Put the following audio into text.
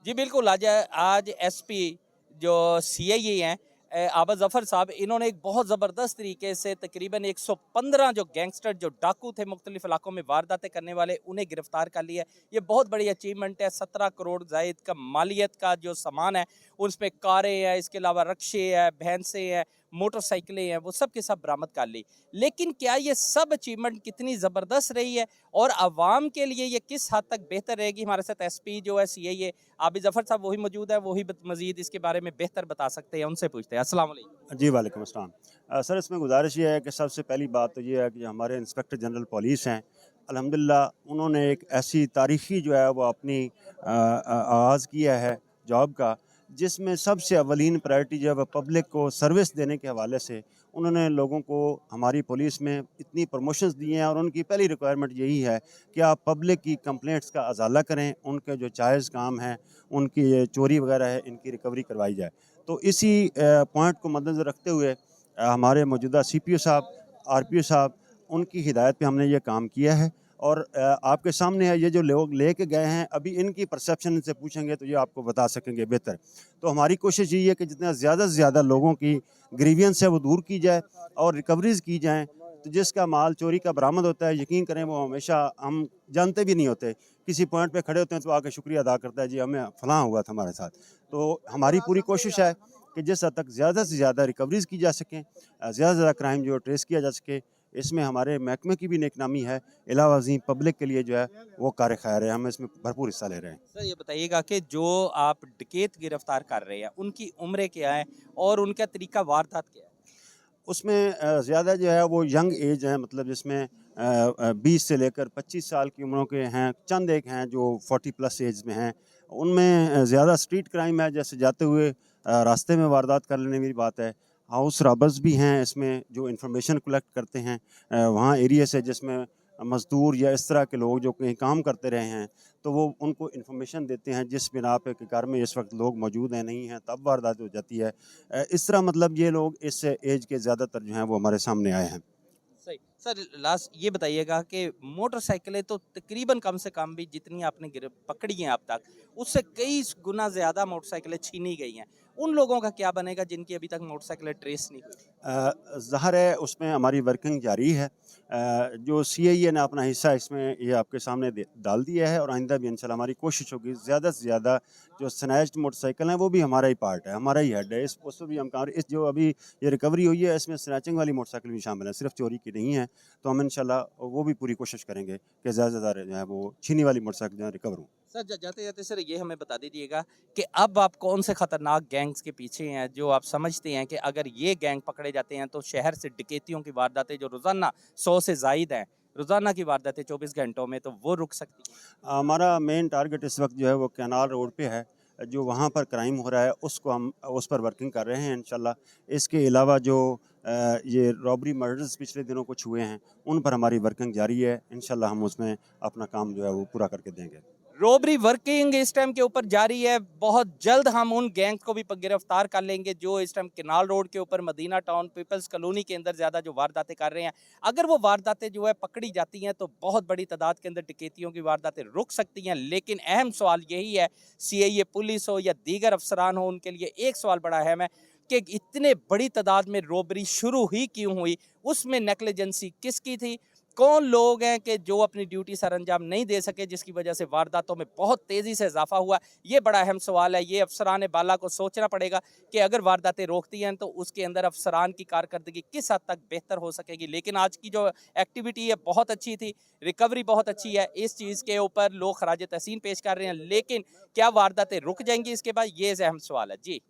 जी बिल्कुल, आज एसपी जो सीआईए हैं आबद ज़फ़र साहब, इन्होंने एक बहुत ज़बरदस्त तरीके से तकरीबन 115 जो गैंगस्टर जो डाकू थे मुख्तलिफ इलाकों में वारदातें करने वाले, उन्हें गिरफ्तार कर लिया है। ये बहुत बड़ी अचीवमेंट है। 17 करोड़ जायद का मालियत का जो सामान है, उसमें कारें हैं, इसके अलावा रक्शे हैं, भैंसें हैं, मोटरसाइकिलें हैं, वो सब के सब बरामद कर ली। लेकिन क्या ये सब अचीवमेंट कितनी ज़बरदस्त रही है और आवाम के लिए ये किस हद तक बेहतर रहेगी? हमारे साथ एसपी जो है सीआईए आबिद ज़फ़र साहब वही मौजूद है, वही मज़ीद इसके बारे में बेहतर बता सकते हैं, उनसे पूछते हैं। अस्सलाम वालेकुम। जी वालेकुम अस्सलाम। सर, इसमें गुजारिश ये है कि सबसे पहली बात तो ये है कि हमारे इंस्पेक्टर जनरल पुलिस हैं, अल्हम्दुलिल्लाह उन्होंने एक ऐसी तारीख़ी जो है वो अपनी आगाज़ किया है जॉब का, जिसमें सबसे अव्वलीन प्रायोरिटी जो है वो पब्लिक को सर्विस देने के हवाले से उन्होंने लोगों को हमारी पुलिस में इतनी प्रमोशंस दी हैं और उनकी पहली रिक्वायरमेंट यही है कि आप पब्लिक की कंप्लेंट्स का अजाला करें, उनके जो जायज़ काम हैं, उनकी ये चोरी वगैरह है, इनकी रिकवरी करवाई जाए। तो इसी पॉइंट को मद्देनज़र रखते हुए हमारे मौजूदा सीपीओ साहब, आरपीओ साहब, उनकी हिदायत पे हमने ये काम किया है और आपके सामने है ये जो लोग लेके गए हैं, अभी इनकी परसेप्शन इनसे पूछेंगे तो ये आपको बता सकेंगे बेहतर। तो हमारी कोशिश यही है कि जितना ज़्यादा से ज़्यादा लोगों की ग्रीवियंस है वो दूर की जाए और रिकवरीज़ की जाएँ। तो जिसका माल चोरी का बरामद होता है, यकीन करें वो हमेशा हम जानते भी नहीं होते, किसी पॉइंट पे खड़े होते हैं तो आके शुक्रिया अदा करता है, जी हमें फ़लाँ हुआ था हमारे साथ। तो हमारी पूरी कोशिश है कि जिस हद तक ज़्यादा से ज़्यादा रिकवरीज़ की जा सकें, ज़्यादा से ज़्यादा क्राइम जो है ट्रेस किया जा सके, इसमें हमारे महकमे की भी नेकनामी है, अलावा अज़ीम पब्लिक के लिए जो है वो कार खैर है, हम इसमें भरपूर हिस्सा ले रहे हैं। सर ये बताइएगा कि जो आप डकैत गिरफ्तार कर रहे हैं, उनकी उम्रें क्या है और उनका तरीका वारदात क्या है? उसमें ज़्यादा जो है वो यंग एज है, मतलब जिसमें 20 से लेकर 25 साल की उम्रों के हैं, चंद एक हैं जो 40 प्लस एज में हैं। उनमें ज़्यादा स्ट्रीट क्राइम है, जैसे जाते हुए रास्ते में वारदात कर लेने की बात है। हाउस रॉबर्स भी हैं इसमें जो इन्फॉर्मेशन कलेक्ट करते हैं वहाँ एरिया से, जिसमें मज़दूर या इस तरह के लोग जो कहीं काम करते रहे हैं, तो वो उनको इन्फॉर्मेशन देते हैं जिस बिना पे कि घर में इस वक्त लोग मौजूद हैं नहीं हैं, तब वारदात हो जाती है। इस तरह मतलब ये लोग इस एज के ज़्यादातर जो हैं वो हमारे सामने आए हैं। सही। सर लास्ट ये बताइएगा कि मोटरसाइकिलें तो तकरीबन कम से कम भी जितनी आपने पकड़ी हैं अब तक, उससे कई गुना ज़्यादा मोटरसाइकिलें छीनी गई हैं। उन लोगों का क्या बनेगा जिनकी अभी तक मोटरसाइकिलें ट्रेस नहीं हुई? ज़ाहिर है उसमें हमारी वर्किंग जारी है। जो सीआईए ने अपना हिस्सा इसमें ये आपके सामने डाल दिया है और आइंदा भी इंशाल्लाह हमारी कोशिश होगी ज़्यादा से ज़्यादा जो स्नैच्ड मोटरसाइकिल हैं वो भी हमारा ही पार्ट है, हमारा ही हेड है। उस पर भी हम काम, इस जो अभी ये रिकवरी हुई है इसमें स्नैचिंग वाली मोटरसाइकिल भी शामिल है, सिर्फ चोरी की नहीं है। तो हम इंशाल्लाह वो भी पूरी कोशिश करेंगे कि ज़्यादा से ज़्यादा जो है वो छीनी वाली मोटरसाइकिल जो है रिकवर हों। सर जाते जाते सर ये हमें बता दीजिएगा कि अब आप कौन से खतरनाक गैंग्स के पीछे हैं जो आप समझते हैं कि अगर ये गैंग पकड़े जाते हैं तो शहर से डकैतियों की वारदातें जो रोजाना 100 से जायद हैं, रोजाना की वारदातें 24 घंटों में, तो वो रुक सकती हैं? हमारा मेन टारगेट इस वक्त जो है वो कैनाल रोड पे है, जो वहाँ पर क्राइम हो रहा है उसको हम उस पर वर्किंग कर रहे हैं इंशाल्लाह। इसके अलावा जो ये रॉबरी मर्डर्स पिछले दिनों कुछ हुए हैं उन पर हमारी वर्किंग जारी है, इंशाल्लाह हम उसमें अपना काम जो है वो पूरा करके देंगे। रोबरी वर्किंग इस टाइम के ऊपर जारी है। बहुत जल्द हम उन गैंग को भी गिरफ्तार कर लेंगे जो इस टाइम केनाल रोड के ऊपर मदीना टाउन पीपल्स कॉलोनी के अंदर ज़्यादा जो वारदातें कर रहे हैं। अगर वो वारदातें जो है पकड़ी जाती हैं तो बहुत बड़ी तादाद के अंदर डकैतियों की वारदातें रुक सकती हैं। लेकिन अहम सवाल यही है, सीआईए पुलिस हो या दीगर अफसरान हो, उनके लिए एक सवाल बड़ा अहम है कि इतने बड़ी तादाद में रोबरी शुरू ही क्यों हुई? उसमें नेग्लिजेंसी किसकी थी? कौन लोग हैं कि जो अपनी ड्यूटी सर अंजाम नहीं दे सके, जिसकी वजह से वारदातों में बहुत तेज़ी से इजाफा हुआ? ये बड़ा अहम सवाल है। ये अफसरान बाला को सोचना पड़ेगा कि अगर वारदातें रोकती हैं तो उसके अंदर अफसरान की कारकर्दगी किस हद तक बेहतर हो सकेगी। लेकिन आज की जो एक्टिविटी है बहुत अच्छी थी, रिकवरी बहुत अच्छी है। इस चीज़ के ऊपर लोग खराज तहसीन पेश कर रहे हैं, लेकिन क्या वारदातें रुक जाएंगी इसके बाद? ये अहम सवाल है जी।